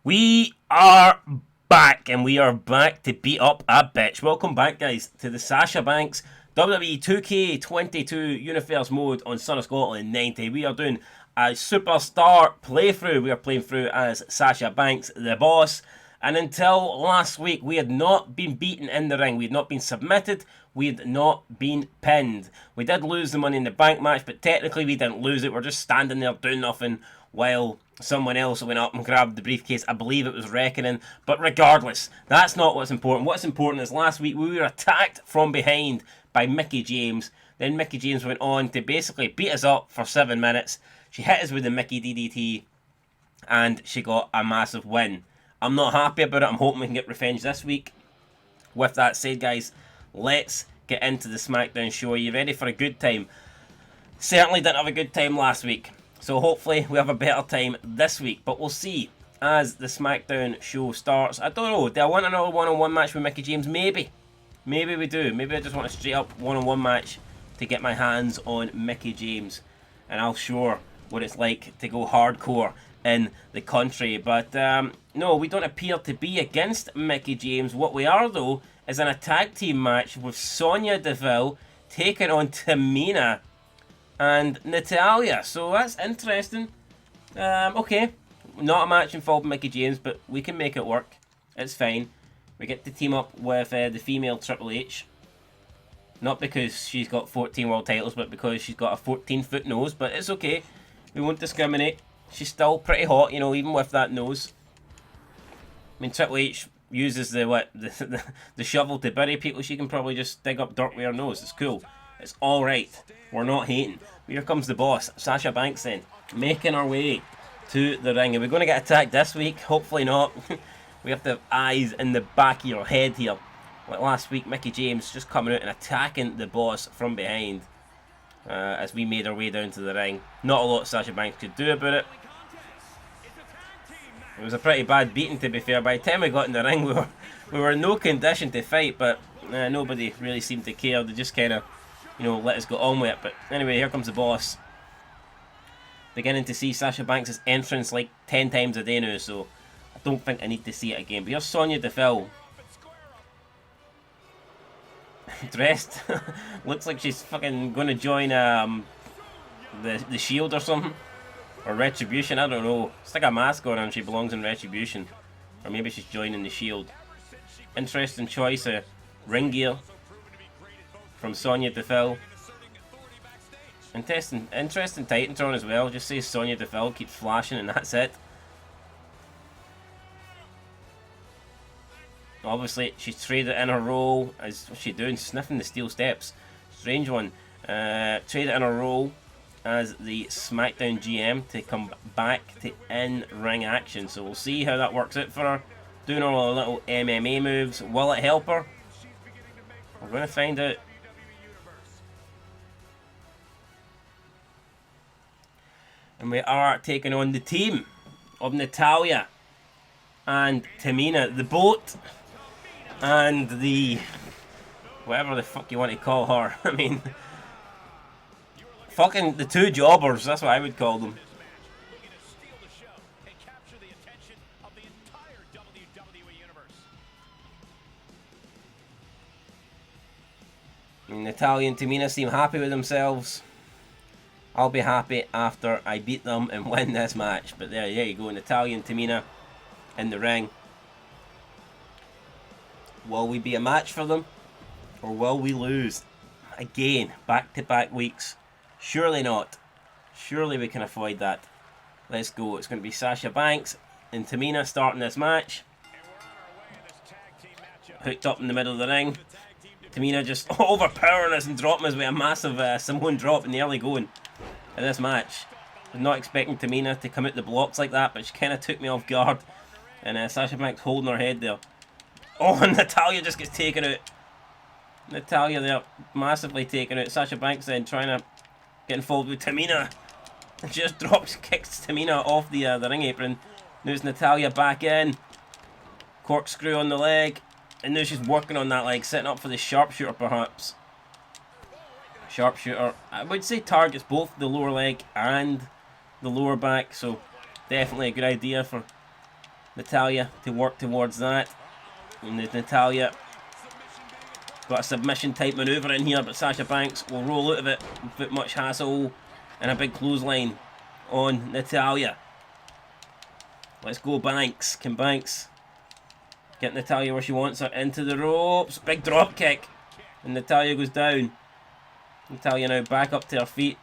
We are back, and we are back to beat up a bitch. Welcome back, guys, to the Sasha Banks WWE 2K22 Universe mode on Son of Scotland 90. We are doing a superstar playthrough. We are playing through as Sasha Banks, the boss. And until last week, we had not been beaten in the ring. We had not been submitted. We had not been pinned. We did lose the Money in the Bank match, but technically we didn't lose it. We're just standing there doing nothing while someone else went up and grabbed the briefcase. I believe it was Reckoning. But regardless, that's not what's important. What's important is last week we were attacked from behind by Mickie James. Then Mickie James went on to basically beat us up for 7 minutes. She hit us with the Mickey DDT, and she got a massive win. I'm not happy about it. I'm hoping we can get revenge this week. With that said, guys, let's get into the SmackDown show. Are you ready for a good time? Certainly didn't have a good time last week, so hopefully we have a better time this week. But we'll see as the SmackDown show starts. I don't know. Do I want another one-on-one match with Mickie James? Maybe. Maybe we do. Maybe I just want a straight-up one-on-one match to get my hands on Mickie James. And I'll show her what it's like to go hardcore in the country. But no, we don't appear to be against Mickie James. What we are, though, is in a tag team match with Sonya Deville taking on Tamina and Natalya. So that's interesting. Okay, not a match involving Mickie James, but we can make it work. It's fine. We get to team up with the female Triple H. Not because she's got 14 world titles, but because she's got a 14-foot nose. But it's okay. We won't discriminate. She's still pretty hot, you know, even with that nose. I mean, Triple H uses the shovel to bury people. She can probably just dig up dirt with her nose. It's cool. It's alright. We're not hating. Here comes the boss, Sasha Banks then, making our way to the ring. Are we going to get attacked this week? Hopefully not. We have to have eyes in the back of your head here. Like last week, Mickie James just coming out and attacking the boss from behind as we made our way down to the ring. Not a lot Sasha Banks could do about it. It was a pretty bad beating, to be fair. By the time we got in the ring, we were in no condition to fight, but nobody really seemed to care. They just kind of, you know, let us go on with it. But anyway, here comes the boss. Beginning to see Sasha Banks' entrance like 10 times a day now, so I don't think I need to see it again. But here's Sonya Deville. Dressed. Looks like she's fucking going to join the Shield or something. Or Retribution, I don't know. It's like a mask on her and she belongs in Retribution. Or maybe she's joining the Shield. Interesting choice of ring gear from Sonya Deville. Interesting Titantron as well. Just says Sonya Deville, keeps flashing and that's it. Obviously, she's traded in her role as what's she doing? Sniffing the steel steps. Strange one. Traded in her role as the SmackDown GM to come back to in-ring action. So we'll see how that works out for her. Doing all her little MMA moves. Will it help her? We're going to find out. And we are taking on the team of Natalya and Tamina. The Boat and the whatever the fuck you want to call her. I mean, fucking the two jobbers, that's what I would call them. I mean, Natalya and Tamina seem happy with themselves. I'll be happy after I beat them and win this match. But there you go, Natalya and Tamina in the ring. Will we be a match for them? Or will we lose? Again, back-to-back weeks. Surely not. Surely we can avoid that. Let's go. It's going to be Sasha Banks and Tamina starting this match. Hooked up in the middle of the ring. Tamina just overpowering us and dropping us with a massive Samoan drop in the early going in this match. I was not expecting Tamina to come out the blocks like that, but she kind of took me off guard. And Sasha Banks holding her head there. Oh, and Natalya just gets taken out. Natalya there, massively taken out. Sasha Banks then trying to get involved with Tamina. Just kicks Tamina off the ring apron. Now it's Natalya back in. Corkscrew on the leg. And now she's working on that leg, setting up for the sharpshooter perhaps. Sharpshooter, I would say targets both the lower leg and the lower back. So definitely a good idea for Natalya to work towards that. And Natalya got a submission type maneuver in here, but Sasha Banks will roll out of it without much hassle, and a big clothesline on Natalya. Let's go Banks. Can Banks get Natalya where she wants her? Into the ropes. Big drop kick. And Natalya goes down. Natalya now back up to her feet.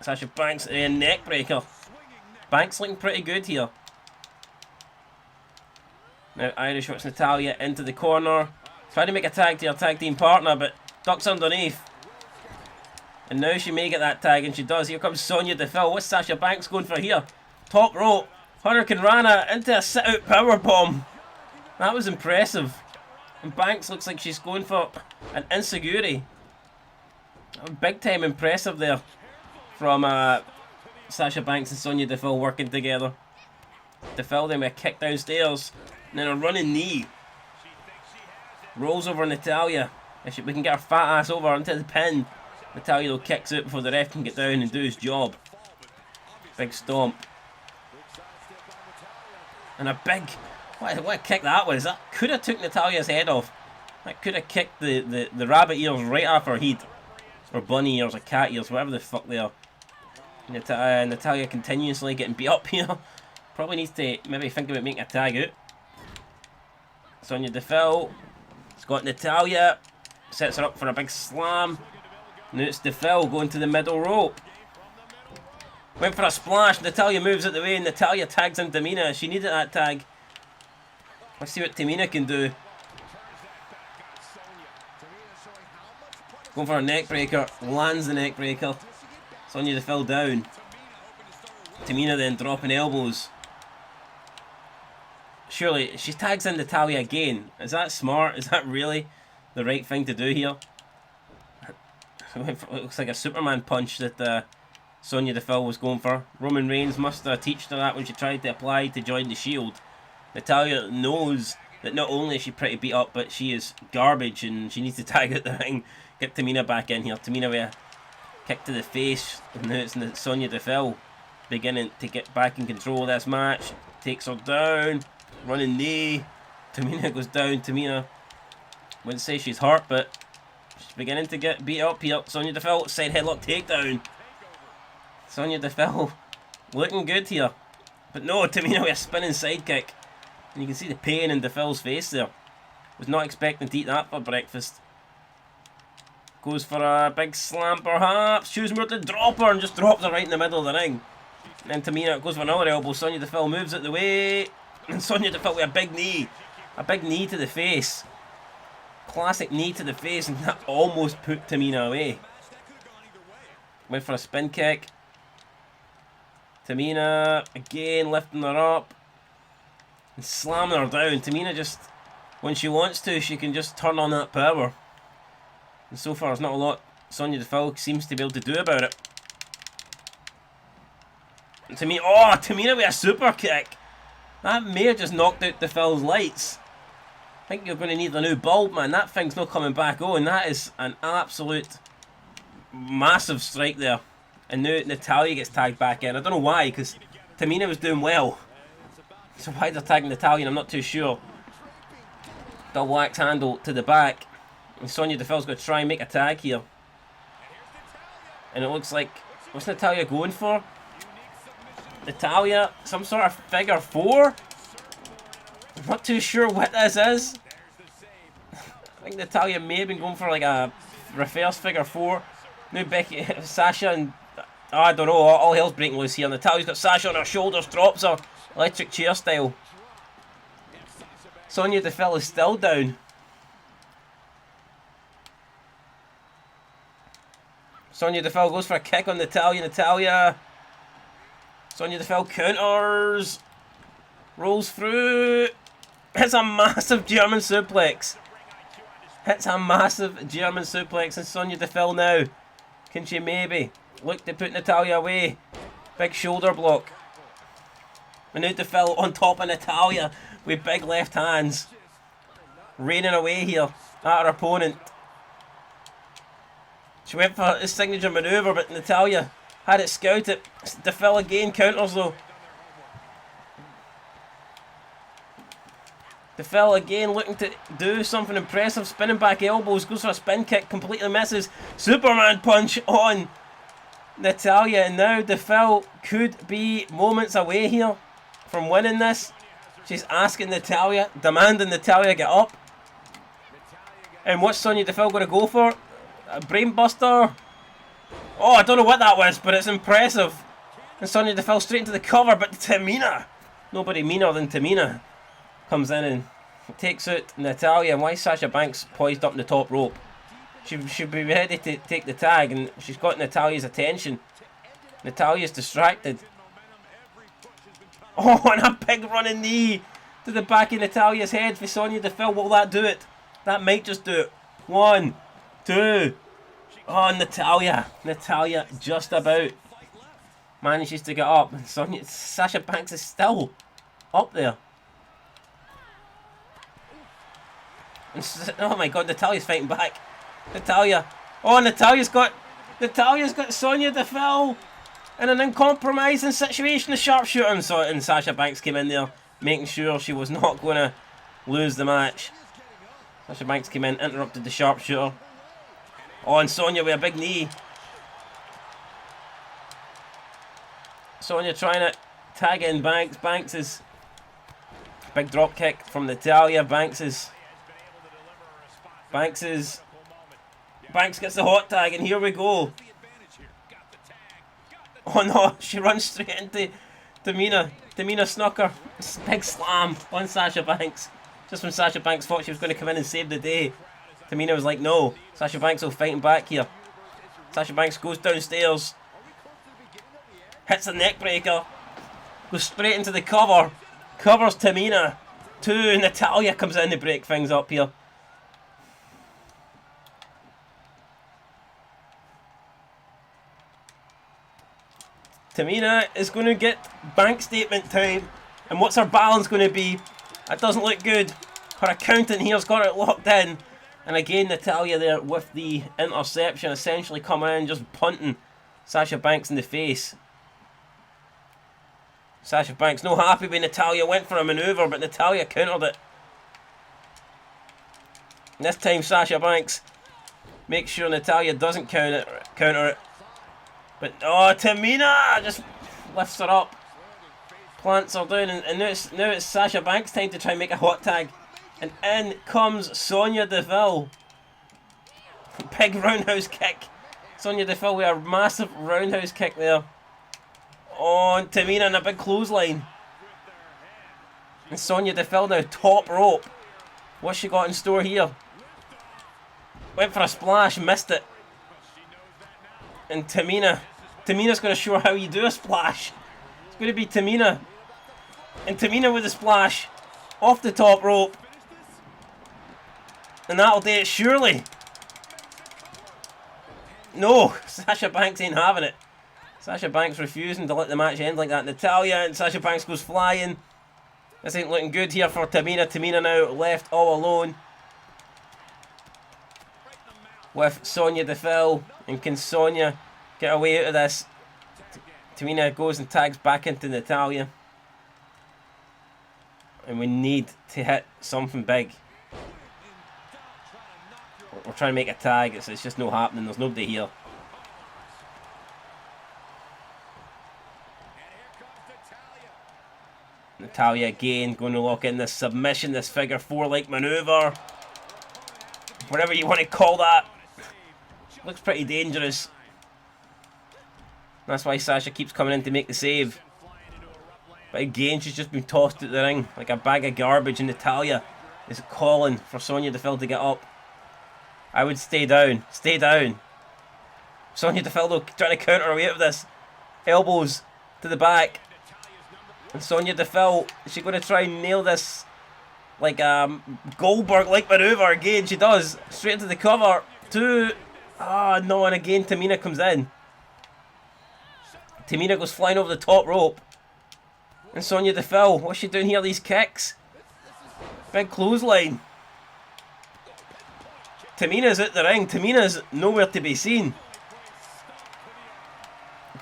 Sasha Banks, a neck breaker. Banks looking pretty good here. Now Irish works Natalya into the corner. Trying to make a tag to her tag team partner, but ducks underneath. And now she may get that tag, and she does. Here comes Sonya Deville. What's Sasha Banks going for here? Top rope. Hurricane Rana into a sit-out powerbomb. That was impressive. And Banks looks like she's going for an insecurity. Big time impressive there from Sasha Banks and Sonya Deville working together. Deville then with a kick downstairs. And then a running knee. Rolls over Natalya. If we can get her fat ass over into the pin. Natalya though kicks out before the ref can get down and do his job. Big stomp. And a big... What a kick that was. That could have took Natalya's head off. That could have kicked the rabbit ears right off her head. Or bunny ears or cat ears, whatever the fuck they are. Natalya continuously getting beat up here. Probably needs to maybe think about making a tag out. Sonya Deville. It's got Natalya. Sets her up for a big slam. Now it's Deville going to the middle rope. Went for a splash. Natalya moves out the way and Natalya tags in Tamina. She needed that tag. Let's see what Tamina can do. Going for a neck breaker. Lands the neck breaker. Sonya Deville down. Tamina then dropping elbows. Surely, she tags in Natalya again. Is that smart? Is that really the right thing to do here? It looks like a Superman punch that Sonya Deville was going for. Roman Reigns must have taught her that when she tried to apply to join the Shield. Natalya knows that not only is she pretty beat up, but she is garbage and she needs to tag out the ring. Get Tamina back in here. Tamina with a kick to the face. And now it's Sonya Deville beginning to get back in control of this match. Takes her down. Running knee. Tamina goes down. Tamina wouldn't say she's hurt, but she's beginning to get beat up here. Sonya Deville, side headlock takedown. Sonya Deville looking good here. But no, Tamina with a spinning sidekick. And you can see the pain in Deville's face there. Was not expecting to eat that for breakfast. Goes for a big slam perhaps. Choosing where to drop her and just drops her right in the middle of the ring. And then Tamina goes for another elbow. Sonya Deville moves out the way. And Sonya Deville with a big knee. A big knee to the face. Classic knee to the face, and that almost put Tamina away. Went for a spin kick. Tamina again lifting her up. And slamming her down. Tamina just, when she wants to, she can just turn on that power. And so far there's not a lot Sonya Deville seems to be able to do about it. And Tamina with a super kick. That may have just knocked out Deville's lights. I think you're going to need a new bulb, man. That thing's not coming back on. That is an absolute massive strike there. And now Natalya gets tagged back in. I don't know why, because Tamina was doing well. So why they're tagging Natalya, I'm not too sure. Double axe handle to the back. And Sonya Deville's going to try and make a tag here. And it looks like, what's Natalya going for? Natalya, some sort of figure four? I'm not too sure what this is. I think Natalya may have been going for like a reverse figure four. Now Becky, Sasha and... I don't know, all hell's breaking loose here. Natalya's got Sasha on her shoulders, drops her. Electric chair style. Sonya Deville is still down. Sonya Deville goes for a kick on Natalya. Sonya Deville counters. Rolls through. Hits a massive German suplex. And Sonya Deville now. Can she maybe look to put Natalya away? Big shoulder block. And now Deville on top of Natalya with big left hands. Raining away here at her opponent. She went for his signature maneuver, but Natalya had it scouted. Deville again counters though. Deville again looking to do something impressive. Spinning back elbows. Goes for a spin kick. Completely misses. Superman punch on Natalya. And now Deville could be moments away here from winning this. She's asking Natalya, demanding Natalya get up. And what's Sonya Deville going to go for? A brainbuster. Oh, I don't know what that was, but it's impressive. And Sonya Deville straight into the cover, but Tamina, nobody meaner than Tamina, comes in and takes out Natalya. And why is Sasha Banks poised up in the top rope? She should be ready to take the tag, and she's got Natalya's attention. Natalya's distracted. Oh, and a big running knee to the back of Natalya's head for Sonya Deville. Will that do it? That might just do it. 1, 2. Oh, Natalya just about manages to get up. Sasha Banks is still up there. And, oh my God, Natalya's fighting back. Natalya. Oh, Natalya's got Sonya Deville in an uncompromising situation. The sharpshooter and Sasha Banks came in there, making sure she was not going to lose the match. Sasha Banks came in, interrupted the sharpshooter. Oh, and Sonya with a big knee. Sonya trying to tag in Banks. Banks is big drop kick from Natalya. Banks gets the hot tag, and here we go. Oh no, she runs straight into Tamina. Tamina snuck her. Big slam on Sasha Banks. Just when Sasha Banks thought she was going to come in and save the day, Tamina was like, no. Sasha Banks will fighting back here. Sasha Banks goes downstairs. Hits a neck breaker. Goes straight into the cover. Covers Tamina. 2. Natalya comes in to break things up here. Tamina is going to get bank statement time. And what's her balance going to be? That doesn't look good. Her accountant here's got it locked in. And again, Natalya there with the interception, essentially coming in, just punting Sasha Banks in the face. Sasha Banks no happy with Natalya, went for a manoeuvre, but Natalya countered it. And this time Sasha Banks makes sure Natalya doesn't counter it. But oh, Tamina just lifts her up, plants her down, and now it's Sasha Banks' time to try and make a hot tag. And in comes Sonya Deville. Big roundhouse kick. Sonya Deville with a massive roundhouse kick there. Oh, and Tamina in a big clothesline. And Sonya Deville now top rope. What's she got in store here? Went for a splash, missed it. And Tamina's going to show how you do a splash. It's going to be Tamina. And Tamina with a splash off the top rope. And that'll do it, surely. No, Sasha Banks ain't having it. Sasha Banks refusing to let the match end like that. Natalya and Sasha Banks goes flying. This ain't looking good here for Tamina. Tamina now left all alone with Sonya Deville. And can Sonya get away out of this? Tamina goes and tags back into Natalya. And we need to hit something big. We're trying to make a tag. It's just no happening. There's nobody here. Natalya again going to lock in this submission, this figure 4-like maneuver. Whatever you want to call that. Looks pretty dangerous. That's why Sasha keeps coming in to make the save. But again, she's just been tossed out the ring like a bag of garbage, and Natalya is calling for Sonya Deville to get up. I would stay down. Stay down. Sonya Deville though trying to counter her way out of this. Elbows to the back. And Sonya Deville, is she going to try and nail this like Goldberg-like maneuver? Again, she does. Straight into the cover. 2. Ah, no, and again Tamina comes in. Tamina goes flying over the top rope. And Sonya Deville, what's she doing here? These kicks. Big clothesline. Tamina's at the ring. Tamina's nowhere to be seen.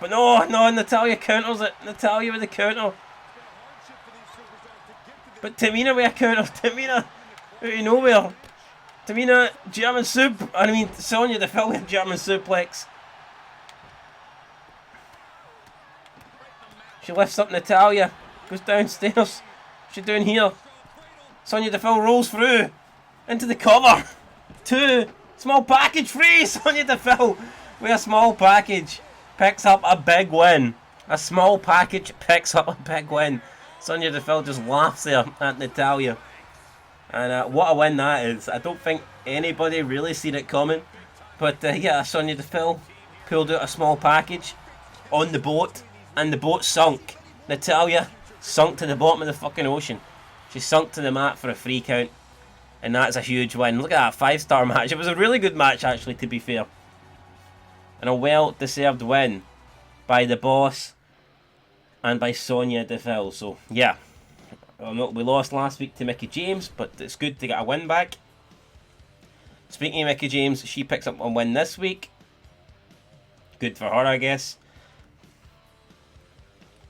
But no, Natalya counters it. Natalya with the counter. But Tamina with a counter. Tamina out of nowhere. Tamina, German Sonya Deville with a German suplex. She lifts up Natalya. Goes downstairs. What's she doing here? Sonya Deville rolls through. Into the cover. 2. Small package 3. Sonya Deville with a small package. Picks up a big win. A small package picks up a big win. Sonya Deville just laughs there at Natalya. And what a win that is. I don't think anybody really seen it coming. But yeah, Sonya Deville pulled out a small package on the boat. And the boat sunk. Natalya sunk to the bottom of the fucking ocean. She sunk to the mat for a 3 count. And that's a huge win. Look at that 5-star match. It was a really good match, actually, to be fair. And a well-deserved win by the boss and by Sonya Deville. So, yeah. We lost last week to Mickie James, but it's good to get a win back. Speaking of Mickie James, she picks up a win this week. Good for her, I guess.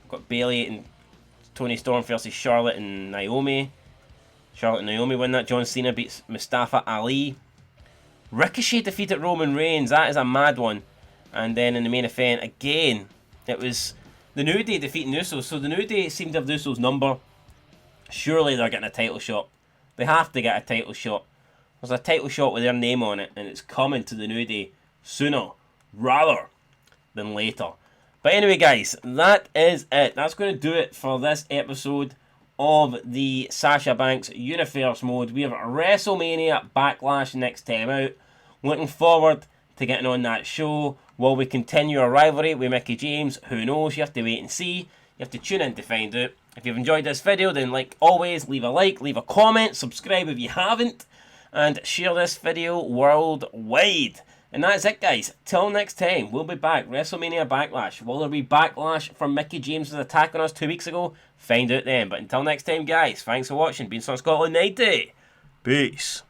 Got Bayley and Toni Storm versus Charlotte and Naomi. Charlotte and Naomi win that. John Cena beats Mustafa Ali. Ricochet defeated Roman Reigns. That is a mad one. And then in the main event, again, it was the New Day defeating Usos. So the New Day seemed to have Usos' number. Surely they're getting a title shot. They have to get a title shot. There's a title shot with their name on it, and it's coming to the New Day sooner rather than later. But anyway, guys, that is it. That's going to do it for this episode of the Sasha Banks Universe mode. We have WrestleMania Backlash next time out. Looking forward to getting on that show. Will we continue our rivalry with Mickie James? Who knows? You have to wait and see. You have to tune in to find out. If you've enjoyed this video, then like always, leave a like, leave a comment, subscribe if you haven't, and share this video worldwide. And that's it, guys. Till next time, we'll be back. WrestleMania Backlash. Will there be backlash from Mickie James' attack on us 2 weeks ago? Find out then. But until next time, guys, thanks for watching. Been Scotland 90. Peace.